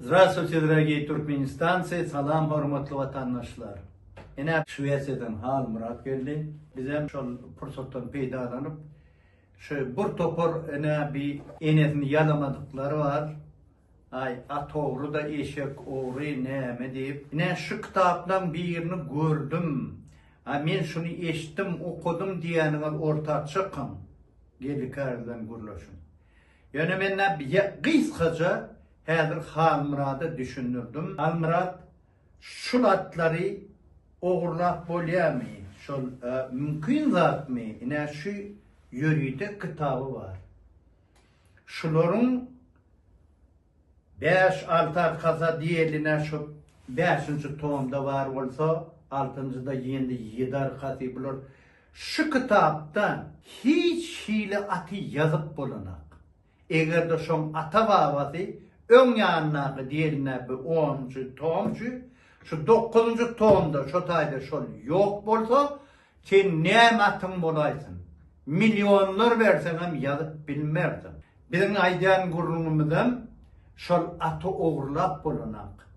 Здравствуйте, дорогие туркменистанцы, салам, hormatly vatandaşlar. Yine Şüvesi'den Hal Murat geldi. Bizim şu fırsattan peydalanıp şu bir topur yine bir enesini yalamadıkları var. Ay atoğru da eşek oğru ne deyip. Yine şu kitaptan bir yerini gördüm. Men şunu eşittim, okudum diyenler orta çıkın. Gelikardan gürleşin. Yani ben kıskaca hazır Hal Murat'ı düşünürdüm. Hal Murat şu atları oğurlap bolyamayı, mümkün zat mı? Yine şu yürüyde kitabı var. Şuların 5-6 arkası diyeline şu 5. tomda var olsa 6. yendi 7 arkası bulur. Şu kitapta hiç hile atı yazıp bulunak. Eğer de şu ata babası ön yanına diyeline bir 10. tomcu şu 9. tomda şu tayda şu yok bolsa sen nematın bolaysın. Milyonlar versen hem yazıp bilmerdin. Bizim aydan gururumuzdan şu atı oğurlap bulunak.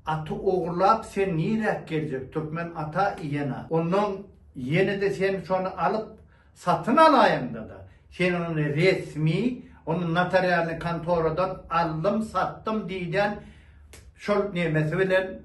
Atı oğurlap sen nirek gelecek? Türkmen ata iyena. Onun yeni de sen şunu alıp satın alayım da. Sen onu resmi, onun notarialini kantoradan aldım, sattım diyden şu nemesi bilen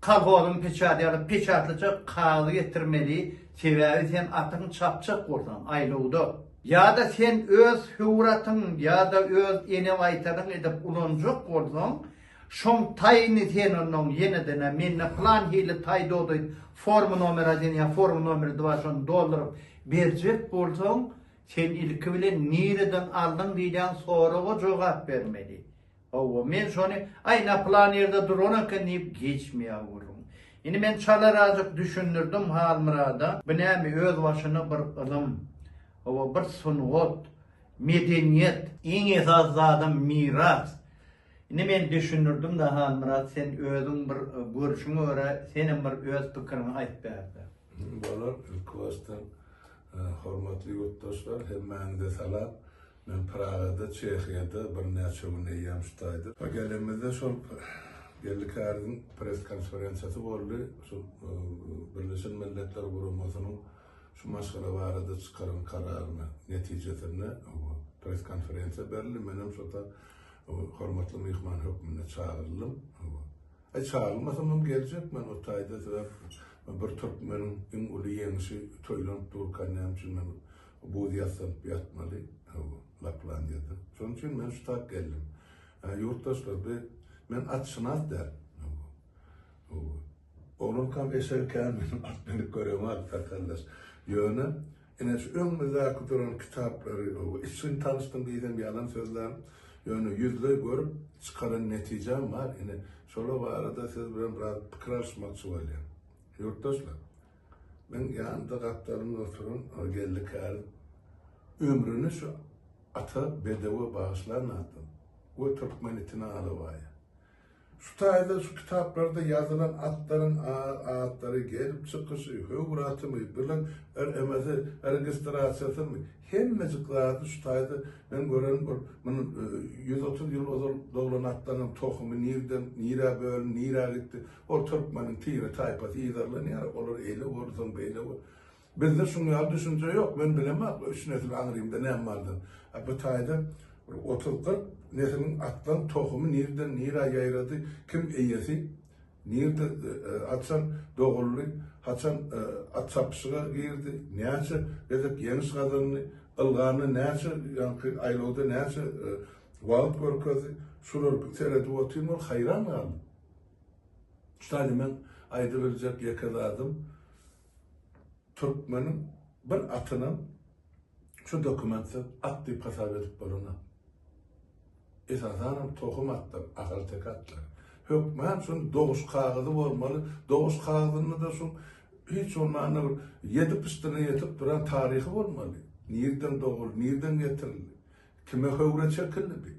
kalkolun peçatı alıp peçatlıca kağıdı getirmeli. Sebebi sen atın çapçık olsan aylığıda. Ya da sen öz hüvratın ya da öz enevaytarın edip ulancak olsan şun tayini sen onun yeniden minne plan hili tay doğdu formu numarasını ya formu numarası var şunu doldurup verecek olsan sen ilki bile nereden aldın diyden soruğa cevap vermeli. O men şunu ayna plan yerde durana kanip geçmeye vururum. Yine ben çalar azıcık düşünürdüm Hal Murat'a. Bu neymi öz başına bir ilim. O bir sunut, medeniyet, en esas zaten miras. Yine ben düşünürdüm de Hal Murat sen özün bir görüşünü öyle, senin bir öz fikrini ayıp verdi. Balar ilk baştan hormatly yurttaşlar, hem de salam. Ben Praga'da, Çekya'da bir neçe gün eyyamştaydı. Gelimizde şu Gellikar'ın pres konferansiyası oldu. Şu Birleşen Milletler Kurumu'nun şu masala varada çıkarın kararını, neticesini pres konferansiya berildi. Benim şu da hormatly mihman hükmüne çağırıldım. Çağırılmasam gelecek ben o tayda bir Türkmenin en ulu yenisi toylanıp dururken için bu diyasın yatmalı Laplandiya'da. Onun için ben şu tak geldim. Yurttaşlar ben atşınaz der. Onun kam eserken benim atmenlik görüyorum arkadaşlar. Yöne yine şu önümüzde duran kitapları, için tanıştım diyeceğim yalan sözler. Yöne yüzde görüp çıkaran neticem var. Yine şöyle var arada siz biraz kıraşmak söyleyeyim. Yurttaşlar, ben yanında kaptanımla oturun, o geldi kâr. Ömrünü şu ata bedevi bağışlarına attım. O Türkmenitine alıvaya. Şu tayda, şu kitaplarda yazılan atların ağıtları gelip çıkışı, hüvratı mı, bilen registrasyası mı, hem meciklardı şu tayda ben gören bunun 130 yıl doğulan atların tohumu nira bölün, nira gitti, o Türkmenin tiri taypası iyidarlı nira olur, eyle olursun, beyle olur. Bizde şunu ya düşünce yok, ben bilemem, üç nesil anırayım da ne vardı. Bu tayda 30-40 neslin atlan tohumu nereden nira yayradı, kim eyyesi, nerede atsan doğullu, atsan at sapısıga girdi, neyse dedik yeniş kadını, ılğanı neyse, yani aylıqda neyse vaat görkezi, şular seyredi otuyum ol, hayran kaldım. İşte ben ayda verecek yakaladım, Türkmenin bir atının şu dokümansı at deyip hasap edip buluna. Esasen tohum attır, akıl tek attır. Hükmen şun doğuş kağıdı olmalı, doğuş kağıdını da şun hiç onların 7 pistine yetip duran tarihi olmalı. Nereden doğul, nereden getirildi, kime hövre çekildi bir.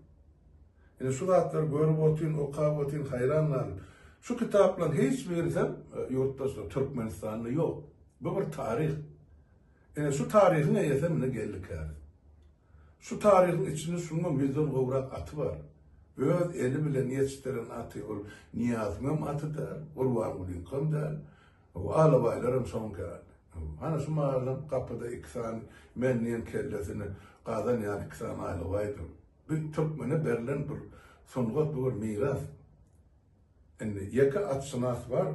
Yani şu zatlar görüp otuyun, okuyup otuyun hayranlar. Şu kitapla hiç versem yurttaşlar Türkmenistan'da yok. Bu bir tarih. Yani şu tarihin eyesemine geldik yani. Şu tarihin içinde şunun milyon uğrak atı var. öz eli bilen yetiştiren atı ol Niyazmam atı der, Urvan Ulinkam der. O alabaylarım son geldi. Hani şu mağazam kapıda iksan menniyen kellesini qazan yani iksan alabaydır. Bir Türkmeni berlen bir songa bir miras. Endi yaka at sınas var,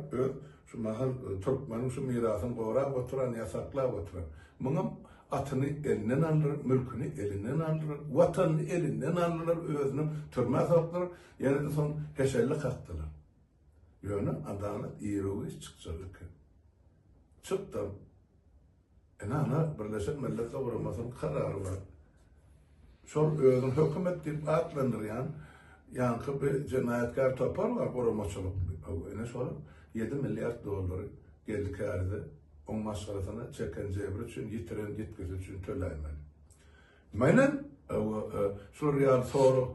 şu mahal Türkmenin şu mirasını qoğraq oturan, yasaklaq oturan. Bunun atını elinden alır, mülkünü elinden alır, vatanını elinden alırlar, özünü türme saklar, yani de son heşelli kattılar. Yani adalet iyiroğu çıkacak. Çıktım. Ana Birleşik Milletler Kurulması'nın kararı var. Şol özün hükümet deyip adlandırıyan yankı bir cinayetkar topar var korumaçılık. Ne şol 7 milyar doları geldi kârdı. On masrafını çeken cebri için yitiren gitkisi için töleymeli. Maynen şu riyal sonra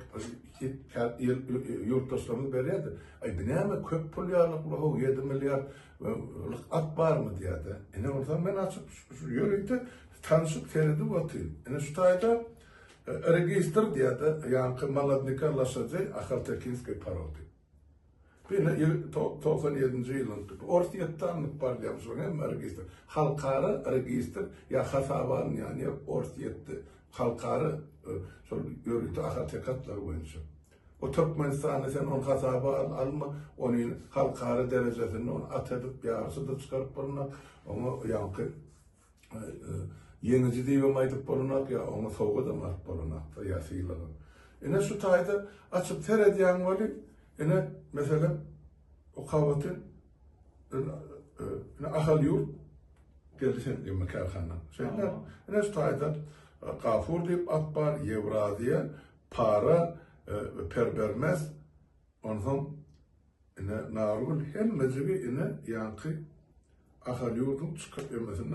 yurttaşlarımız beriydi. Ay bineme köp pul yağlıklı 7 milyar at var mı diye de. Oradan ben açıp yürüyde tanışıp teredi batıyım. Şu tayda register diye de yankı maladnika laşacı Akhal Tekinski parodi. Bir 97. yılın ortiyettanlık parlayamışlar hem register. Halkarı register ya hasaban yani ortiyette halkarı yürüyde Akhal Tekatlar boyunca. O Türkmenistan'ı sen on hasaba alma, onun halkarı derecesini onu at edip yarısı da çıkarıp bulunak, onu yankı yenici diyemeydip bulunak ya onu soğuğu da mat bulunak ya sıylağı. Şu tayda açıp terediyen vali, mesela o kavatın ahal yurt gelişen mekanlarına. Şeyler, şu tayda Gafur deyip atbar, Yevradiye, para, perbermez, ondan narul hem mezhebi yankı ahal yurdun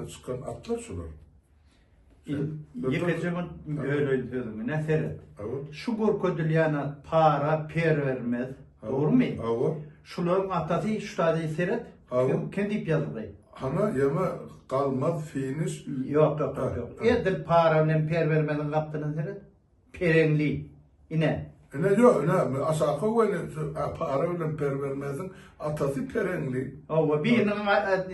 çıkan atlar şular. Yıkıcımın öyle sözümü ne seret? Şu gorkodülyana para per vermez. Doğru mu? Evet. Şuların atası şu tane seret. Kendi ip yazılıyor. Hana yeme kalmaz fiiniz. Yok. Edil para ile per vermeden kaptığını seret. Perenli. İne. Yok, aşağı koyun para ile per vermezin atası perenli. O birinin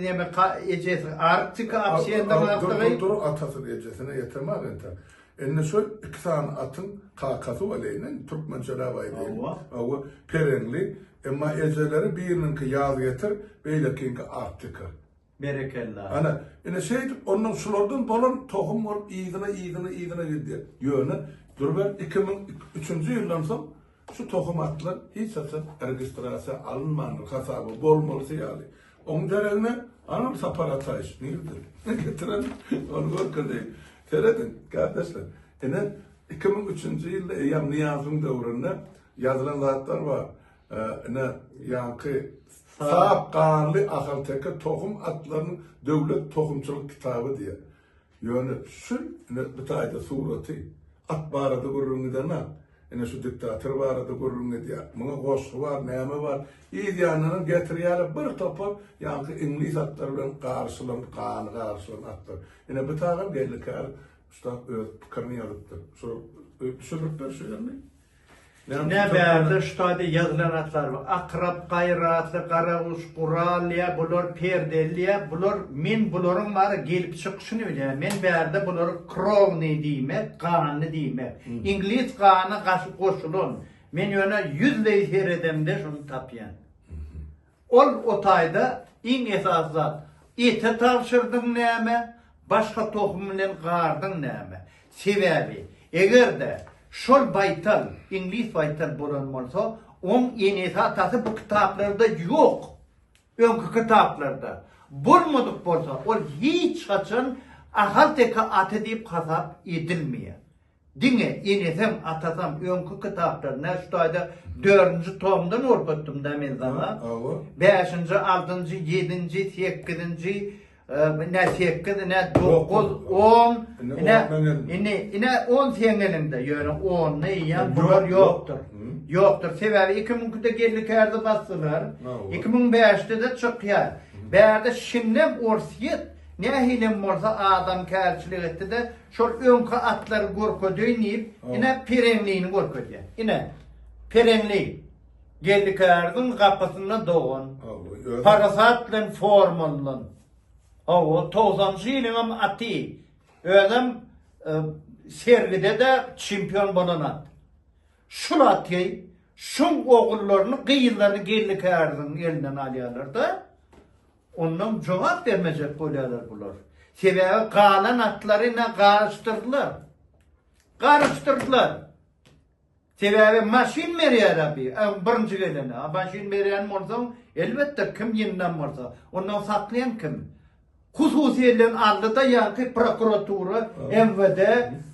neme ecesi artık apsiyenden attığı. Dur atası ecesine yetemez enter. Şu iki tane atın kakası valeynen Türkmen çelabayı değil. O perenli. Ama eceleri birinin ki yaz getir, beylekinki artık. Berekellah. Ana, onun sulardan dolan tohum var, iyidine gidiyor. Yönü, dur ben 2003. yıldan sonra şu tohum atlar hiç satın registrasyon alınmanır, kasabı, bolmalısı yani. Onun derine anam sapar atayış. Ne getiren? Onu bakın değil. Seyredin kardeşler. 2003. yılda Eyyam Niyaz'ın devrinde yazılan zatlar var. Yankı sahip kanlı Akhal Teke tohum atlarının devlet tohumçuluk kitabı diye. Yani şu bir tane sureti at barada gurrun edene. Şu diktatör barada gurrun ediyor. Buna koşu var, neyme var. İdyanının getiriyalı bir topu yankı İngiliz atlarla karşılan, kanı karşılan atlar. Bir tane geldi kar, işte kırını yazıptır. Düşürüktür şu yani. Ne berdi şu tane yazılan atlar var. Akrab, gayratlı, karavuş, kuralliye, bulur perdelliye, bulur min bulurun var gelip çıkışını bile. Men berdi bulur krovni diymek, kanı diymek. İngiliz kanı koşulun. Men yöne 100 leyser edemde şunu tapyan. O tayda in esas zat. Ete tavşırdın neyme, başka tohumlen gardın neyme. Sebebi, eğer de şol baytal, İngiliz baytal bulunmazsa, onun yenisi atası bu kitaplarda yok. Önkü kitaplarda. Bulmadık bolsa, o hiç açın Akhal Teke atı deyip kasap edilmiyor. Dine, yenisem atasam önkü kitaplarına şu tayda 4. tomdan orkuttum da men zaman. 5. 6. 7. 8. Ne 8, ne 9, 10, ne 10 senelinde yani 10 ne yan bunlar yoktur. Yoktur. Sebebi 2000'de geldi kârdı bastılar. 2005'te de çıkıyor. Berde şimdem orsiyet ne hilim olsa adam kârçılık etti de şu önkü atları gorko döneyip yine perenliğini gorko diye. Yine Perenli. Geldik erdin kapısına doğan. Allah, öyle. Parasatlan formallan. O 90-cı ýylyň aty. Özüm sergide de çempion bolanat. Şul aty, şun oğullaryny gyýyllaryny geldik erdin elinden alýarlar da. Ondan cevap vermeyecek bolýarlar bular. Sebebi kalan atlaryna garıştırdılar. Garıştırdılar. Sebebi maşin berýär abi. Birinji gelene. Maşin berýän bolsa elbetde kim ýenden bolsa, ondan saklayan kim? Hususiýetlen aldyda ýa-ki prokuratura, MVD,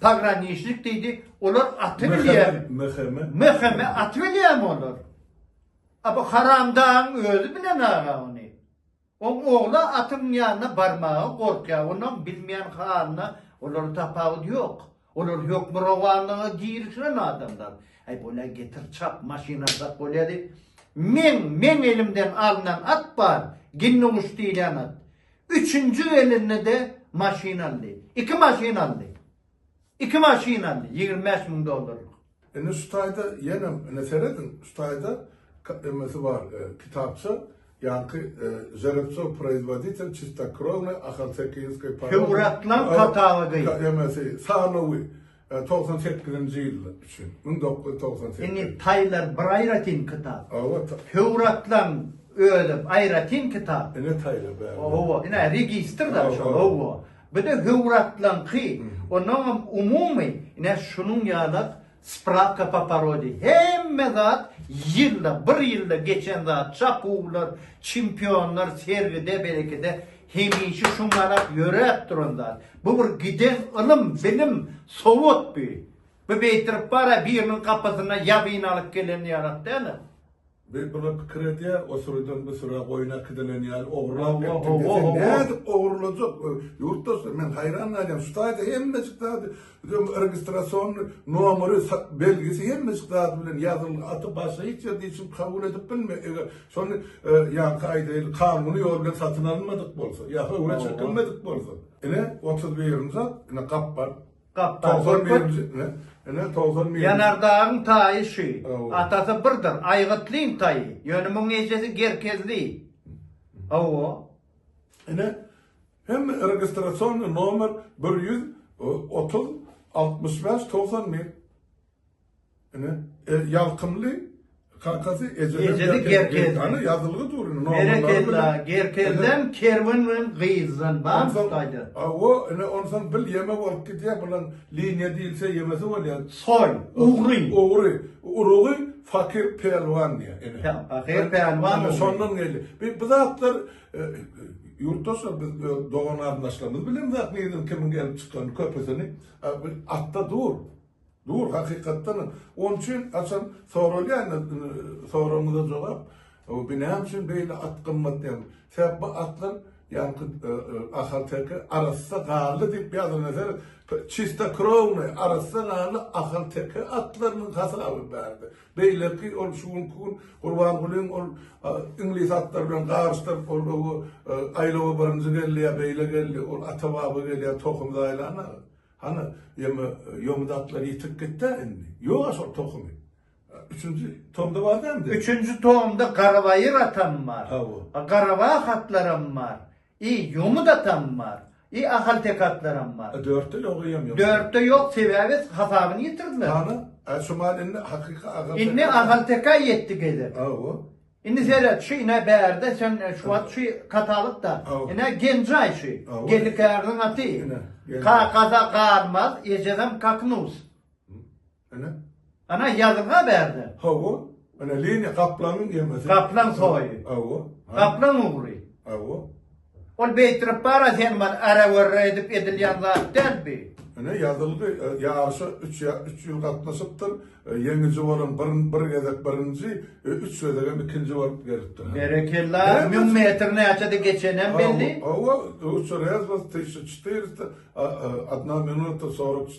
pograniçnik diýdi. Olar aty bilýär. Meheme aty bilýär olar. Ama haramdan özü bilen ony. Oğla atın yanına barmağı korkuyor. Onun bilmeyen halına onları tapağı yok. Onlar yok mu rovanlığı girişinen adamlar. Ay böyle getir çap maşinada böyle de. Men elimden alınan at var. Ginne uçtu ilan at. Üçüncü eline de maşin aldı. İki maşin aldı. 25.000 dolar. Stayda yine seyredin. Stayda mesela var kitapçı. Yankı Zerevtsov производитель чистокровной ахалтекинской породы. Hıvratlan katalogu. Mesela Sanovi 98-nji ýyl üçün 1998. Eni Taylar Brayratin kitap. Evet. Hıvratlan ödüp ayratin kitap. Ne Taylar be. Oho, ina register da şu oho. Bir de hıvratlan ki onun umumi ina şunun ýaly Spravka po parodi. Hemme zat bir yılda geçen zat çapullar, çempionlar sergide belki hemişe şunlara yörep durunlar. Bu bir giden ilim, bilim, sovut bir. Bu beytirip para birinin kapısına yabin alıp gelen yarat değil mi? Bir buna krediye o sürüden bir süre oyuna kıdelen yani oğurlan Oh, ettim. oh, oh, Ne oh. edip oğurlayacak? Yurttaş ben hayran alayım. Stayda hemme çıktı. Registrasyon numara belgesi hemme çıktı bilen yazılı atı başa hiç yedi için kabul edip bilme. Sonra ya kaydı kanunu yolda satın almadık bolsa. Ya öyle çekilmedik bolsa. Ne 31'ince ne kap var. Kaptan. 90 Yanardağın tayı şu. Oh. Atası birdir. Aygıtlıyım tayı. Yönümün ecesi gerkezli. Oho. Hem registrasyon numar 130 65 91. Yalkımlı kankası Ecedi gerkezli. Hani yazılı durun. Berekella, gerkelden kervan ve gıyızdan bağımsızlaydı. O ondan bil yeme olup gidiyor bulan linye değilse yemesi var ya. Soy, uğri. Uğri fakir pelvan diye. Fakir pelvan uğri. Sondan geldi. Bu zatlar yurttaşlar biz doğan arkadaşlarımız bilen zat neyden kimin gelip çıkan köpesini atta dur. Dur hakikaten. Onun için açan sorumuza cevap. O benim için böyle at kımmetliyim. Sebep bu atlar yani ahalteki arası kaldı deyip yazılmışlar. Çista krovne arası kaldı ahalteki atlarının hesabı verdi. Böyle ki o şun kurban kulun o İngiliz atlardan karşılar o aylığı birinci geldi böyle geldi o atavabı geldi tohum zaylana. Hani yomuda atları yitik gitti indi. Yok asıl tohumu. Üçüncü tohumda var değil mi? Üçüncü tohumda karavayır atan var. Karava hatlarım var. Yomud atan var. Ahal atlarım var. Dörtte yok yok. Dörtte yok sebebi hasabını yitirdiler. Hani Somali'nin hakika İnne ahal teka yetti gelir. İnne seyret şu ine beğerde sen şu at şu katalık da. İne gencay şu. Gelik erdin atı. Kaza karmaz eceden kaknuz. Ana yazıga verdi. Hava. Ana linye kaplanın yemesi. Kaplan soyu. Kaplan uğri. Ol beytirip para sen man ara verre edip edilyan zaten bi. Yazıldı yarışı 3 yıl katlaşıptır. Yenici olan bir gezek birinci, 3 söylegen ikinci var geliptir. Berekella, 1000 metrine açadı geçenen belli. Ova, 3 yazmaz, 400 adna minuta sonra 4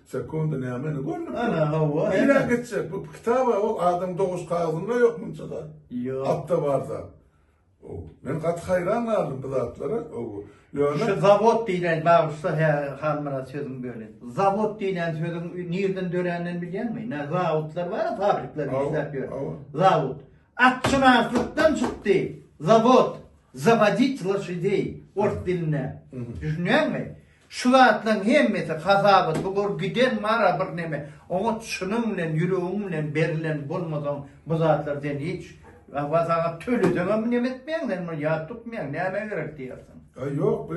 sekunda ne amene görünüm. Ana hava. Yine geçecek, bu kitaba o adam doğuş kağıdında yok mu çada? Yok. Atta var da. Men kat hayran kaldım bu zatlara. Şu zavod diýlen bagışsa halmara sözüm böyle. Zavod diýlen sözün nereden dörenden bilýän mi? Ne zavodlar var ya, fabrikler işlep ýör. Zavod. Atçınazlıktan çıktı. Zavod. Zavodiç лошадей. Ort diline. Düşünýän mi? Şu zatlaryň hemmesi hasabat, bu giden mara bir neme. Oňa şunun bilen, ýüregiň bilen berilen bolmadan bu zatlardan hiç sana tölüden neme etmeýäňler, ýa tutmaýan, näme gerek diýersin. Yok,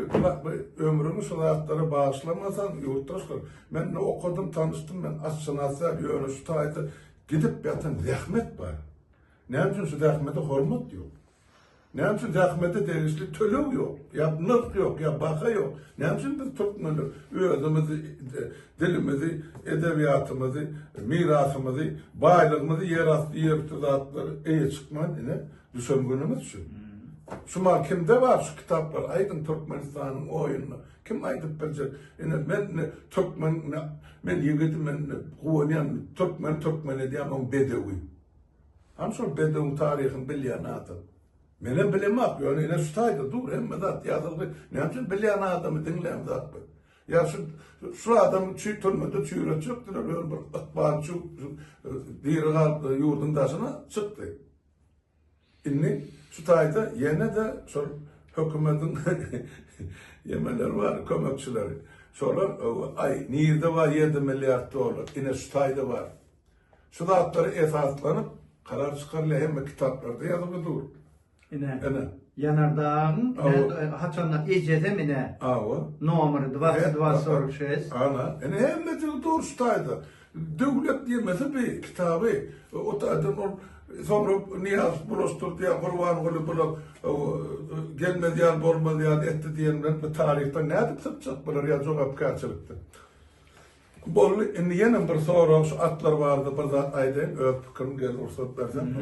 bu ömrümü şunatlara bağışlamasan yurttaşlar. Ben okudum, tanıştım, ben açsınasa ýöne şu taýda gidip ýatan rahmet bar. Näme üçin şu rahmete hormat ýok? Näme üçin rahmete degişli tölew ýok? Ya nırk ýok, ya baka ýok. Näme üçin biz Türkmenler özümizi, dilimizi, edebiýatymyzy, mirasymyzy, baýlygymyzy ýer zatlary eýe çykman ine düşüngenimiz üçin. Şumar kimde var şu kitaplar? Aydın Türkmenistan'ın oyunu. Kim aydıp bilecek? Ben Türkmen, ben yigitim, ben kuvveniyan Türkmen ediyem, on Bedevi. Hamşur Bedevi'nin tarihini bilyen adam. Menen bilemek, yani yine şutaydı, dur, hem zat yazıldı. Ne yapayım, bilyen adamı dinleyen zat bu. Ya şu adam çiğ tülmedi, çiğre çıktı, öyle bir akbar diri yurdun taşına çıktı. İnni şu tayda yine de sonra hükümetin yemeler var, kömekçileri. Sonra ay nirde var 7 milyar dolar, yine şu tayda var. Şu zatları esaslanıp karar çıkarıyla hem kitaplarda yazılı dur. Yine yanardağın haçanlar ecede mi ne? Nomeri 22 soruşuz. Ana. Hem de dur şu tayda. Devlet diyemesi bir kitabı. O taydan sonra Niyaz buluştur diye kurban kulu bulup gelmedi yan bolmadı yan etti diyenler bu tarihte ne edip sıkacak bunlar ya çok apkarçılıktı. Bollu yine bir sonra şu atlar vardı bir zat aydın öpküm gel ursat versen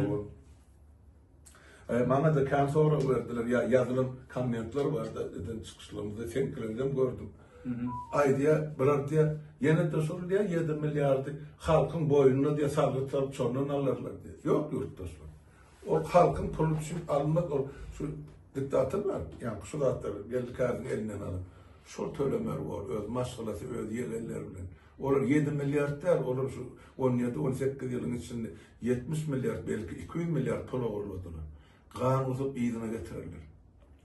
bana da kan sonra verdiler ya yazılım kamyonlar vardı dedim çıkışlarımızda sen kılındım gördüm. Aydiya, birer diye, yine de soru diye 7 milyardı halkın boynuna diye sağlıklarıp sonunu alırlar diye. Yok yurttaşlar. O halkın pulu için almak, o şu diktatörler, yani şu diktatörler geldi kağıdın elinden alın. Şu tölemer var, öz maşgalası, öz yerler bilen. Olur 7 milyar der, olur şu 17-18 yılın içinde 70 milyar, belki 200 milyar pulu olurdular. Kan uzup iyidine getirirler.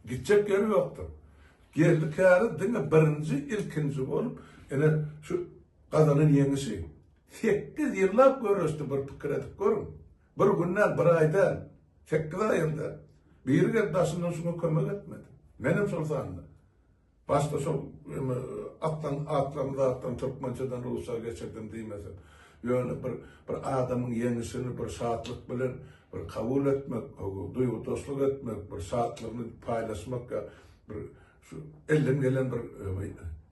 Gidecek yeri yoktur. Geldi kârı dine birinci, ilkinci olup, yani şu kazanın yenisi. 8 yıllar görüştü bir fikir edip görün. Bir günden, bir aydan, 8 ayında. Bir gel taşından şunu kömek etmedi. Benim sorsandı. Başta çok atlan Türkmençeden Rus'a geçirdim diyemezim. Yani bir adamın yenisini bir saatlik bilen, bir kabul etmek, duygu dostluk etmek, bir saatliğini paylaşmak, bir şu elden gelen bir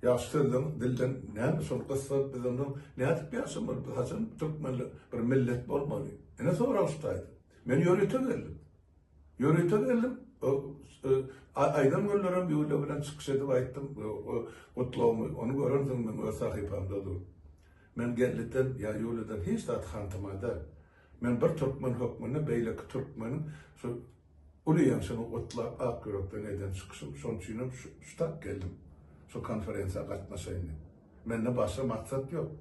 yaşlıdan dilden ne son kısa bizden ne yapıp yaşam bir hasan Türkmenli bir millet olmalı. Ne sonra ustaydı. Ben yörüte geldim. Aydan gönlürüm bir öyle bilen çıkış edip ayttım. Otluğumu onu gördüm ben o sahipamda dur. Ben geldikten ya yoldan hiç de tanıtmadı. Ben bir Türkmen hükmünü beylek Türkmenin şu Uliyan şunu otlap akırıkta neden çıkışım, son çiğnim şu tak geldim. Şu konferansa katmasayım. Bende başka maksat yok.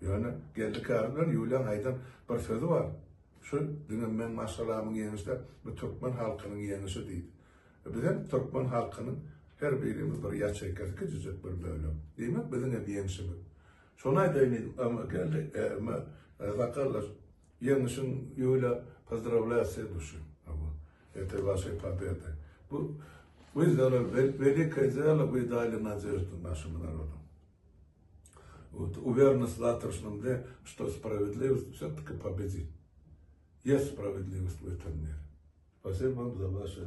Yani geldik ağırlar, Yuliyan Aydan bir sözü var. Şu dünün ben maşalamın yenisi bu Türkmen halkının yenisi değil. Bizim Türkmen halkının her birimiz bir yaş çeker, küçücük bir bölüm. Değil mi? Bizim hep yenisi bu. Şuna değinelim ama geldi, bakarlar, yenisin Yuliyan pozdravляться düşün. Это вашей победы. Вы сделали великое дело, вы дали надежду нашему народу. Вот, уверенность в завтрашнем дне, что справедливость все-таки победит. Есть справедливость в этом мире. Спасибо вам за ваш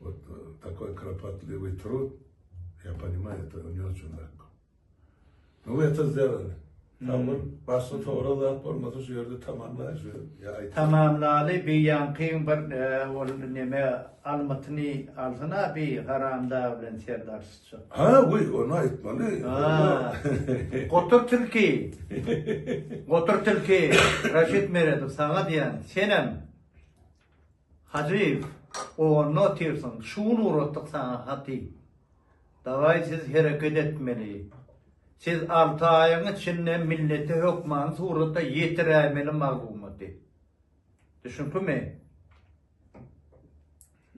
вот такой кропотливый труд. Я понимаю, это не очень легко. Но вы это сделали. Tamam, başta sonra da olmasa şu yerde tamamlayıcı. Tamamlalı bir yankın bir neme almatını alsana bir haramda bilen serdarsın. Ha, onu etmeli. Otur Türkiye. Otur Türkiye. Raşit Meredov sana diyen. Senem. Hacıyık. O notirsin. Şunu uğrattık sana hati. Davay siz hareket etmeli. Siz 6 ayın içinde milleti hükman surata yetiremeli maglumatı. Düşündün mü?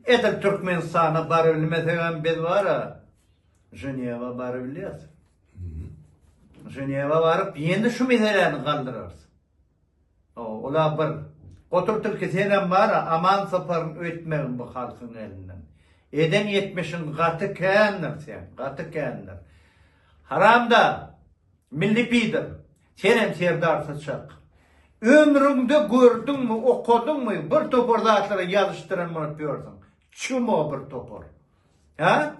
Edil Türkmenistan'a barıbilmesen biz var ya, Jeneva barıbiliyoruz. Jeneva varıp yeni şu meselelerini kaldırırsın. Ola bir oturtur ki senen var ya, aman saparın ötmeyin bu halkın elinden. Eden yetmişin katı kâendir sen, katı kâendir. Haram da, milli pidir. Senem serdarsı çık. Ömründe gördün mü, okudun mu, bir topor zatları yazıştıran mı yapıyorsun? Çumo bir topor. Ha?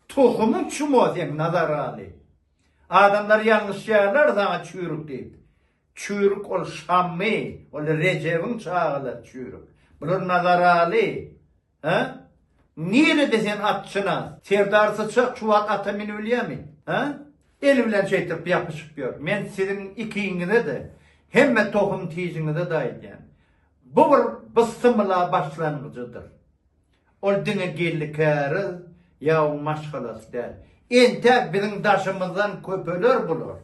Tohumun çumo sen nazar ali. Adamlar yanlış yerler sana çürük deyip. Çürük ol Şammi, ol Recep'in çağılar çürük. Bunun nazar ali. Ha? Niye desen atçına? Serdarsı çık, çuvat atı minülüye mi? Ha? Elimle şeytirip yapışıp gör. Men sizin ikiyinize de hemme tohum tiyicinize de aydan. Bu bir bıstımla başlangıcıdır. Ol dine gellikleri ya maşgalası der. Ente bizim daşımızdan köpöler bulur.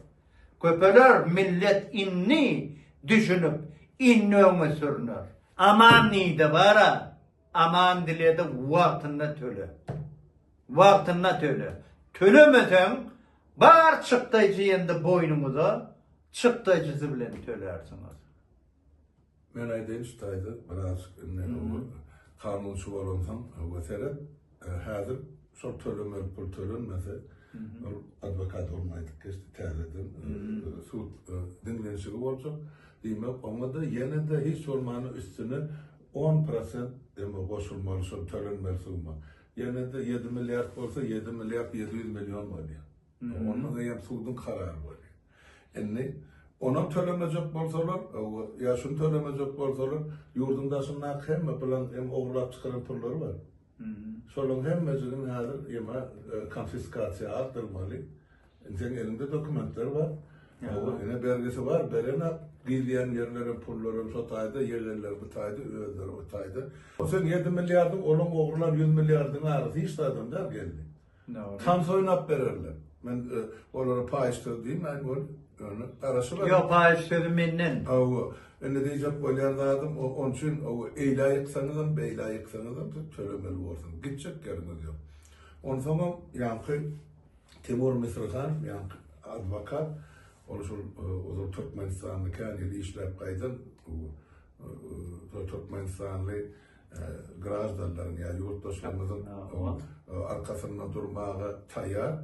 Köpöler millet inni düşünüp inni öňe sürünür. Aman neydi bara? Aman dilede vaktinde töle. Vaktinde töle. Tölemesen bar çıktaycı yendi boynumuza, çıktaycısı bilen tölersiniz. Men aýdyn şutaýdy, biraz kanunçy bolansan, wesere häzir şol tölemeli pul tölenmese, advokat olmaýdyk geçdi täzeden sud dinlenişigi bolsa, diýmek oňa da ýene de hiç bolmany üstüne 10% deme goşulmaly şol tölenmeli summa. Ýene de 7 milyard bolsa 7 milyard 700 milyon bolýar. Onu da hem sudun kararı var. Yani ona tölemeyecek bolsalar, ya şunu tölemeyecek bolsalar, yurdundaşından hem oğurlap çıkaran pulları var. Solun hemmecinin hazır yema konfiskasiya arttırmalı. Senin elinde dokumentler var. Yine belgesi var. Berena gizleyen yerlerin pulların sotayda, yerlerler butayda, öğüdler butayda. O sen 7 milyardın, onun oğurlar 100 milyardın arası hiç adam der geldi. Tam soyunap verirler. Ben onlara paylaştır diyeyim, ben böyle arası var. Yok paylaştırdım menden. Ne diyecek bolyardadım, onun için eylayıksanızdan, beylayıksanızdan söylemeli olsun. Gidecek yerine diyor. Ondan sonra yankı Timur Misirhan, yankı advokat, oluşur o Türkmenistanlı kendili işler kaydan, Türkmenistanlı grajdanların yani yurttaşlarımızın arkasında durmağa tayyar.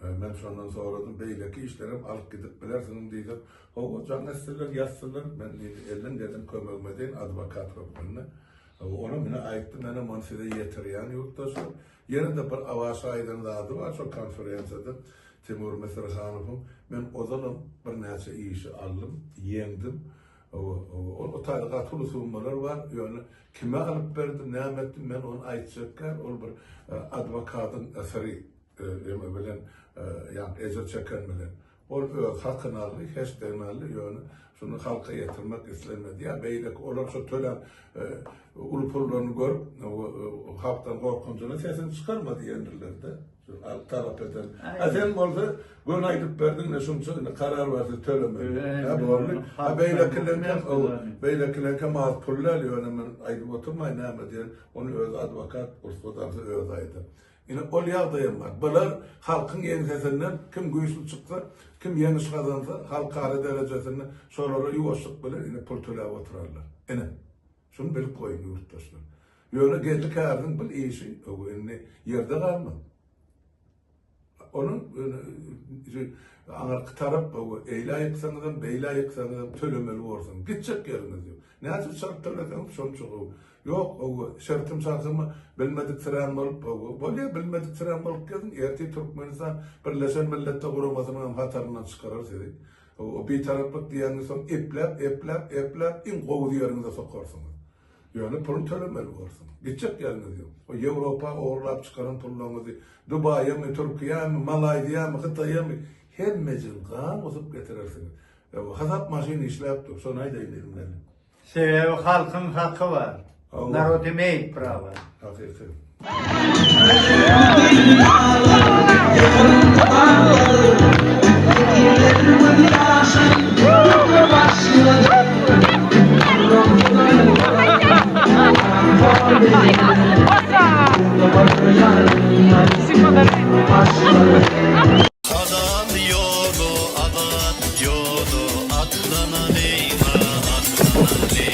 Ben şondan soradım, beyleki işlerim alıp gidip bilersin diyecek. O can estiler, yazsılar, ben elden dedim kömürmediğin advokat röpününe. Ona mine ayıktım, bana manside yetiriyen yurttaşlar. Yine de bir avaşa aydın adı var, çok konferansada. Timur Mesirhanov'um, ben o zaman bir neyse işi aldım, yendim. O tarikat ulusummalar var, yani kime alıp verdim, ne ettim, ben onu aytacaklar, o bir advokatın eseri, bilen, yani ecir çeken bilen. O hakkını aldı, heşteğini aldı, yani şunu halka getirmek istenmedi. Ya beylek olur şu tölen ulupurlarını görüp, halktan korkuncuna sesini çıkarmadı yenilerde. Talep eden. Sen olsa bunu ayıp verdin ne şunca karar verdi tölemeli. Beylekilerken az puller yönümün ayıp oturmayın ne diyen onu öz advokat ortadarsı öz aydı. Yine ol yağdayım var. Bunlar halkın ensesinden kim güçlü çıksa, kim yeniş kazansa halk hali derecesinden sonra yuvaşlık bilir yine pul töleğe oturarlar. Yine şunu bilip koyun yurttaşlar. Yöne geldik ardın bil işi yerde kalmadı. Onun taraf eylayıksanızdan, beylayıksanızdan tölemeli olsun. Gidecek yeriniz yok. Ne açıp şart tölekenim şunu çoğu. Yok, şartım şartımı bilmedik sıran olup, böyle bilmedik sıran olup gezin, erti Türkmenistan Birleşen Milletler Kuruması'nın hatarından çıkarır dedik. O bir taraflık diyeniniz son eplep, in kovudu yerinize sokarsınız. Yani pulun tölemeli olsun. Gidecek yeriniz yok. O Avrupa uğurlap çıkaran pullarınızı, Dubai'ye mi, Türkiye'ye mi, Malazya'ya mi, Hıtay'a mi, her mecil kan otup getirirsiniz. Hasap maşini işleyip dur, sonra ayda inelim. Sebebi halkın hakkı var. Народ имеет право. Hakikaten. Adam yolu, adan yolu, atlanan eyvah, atlanan eyvah.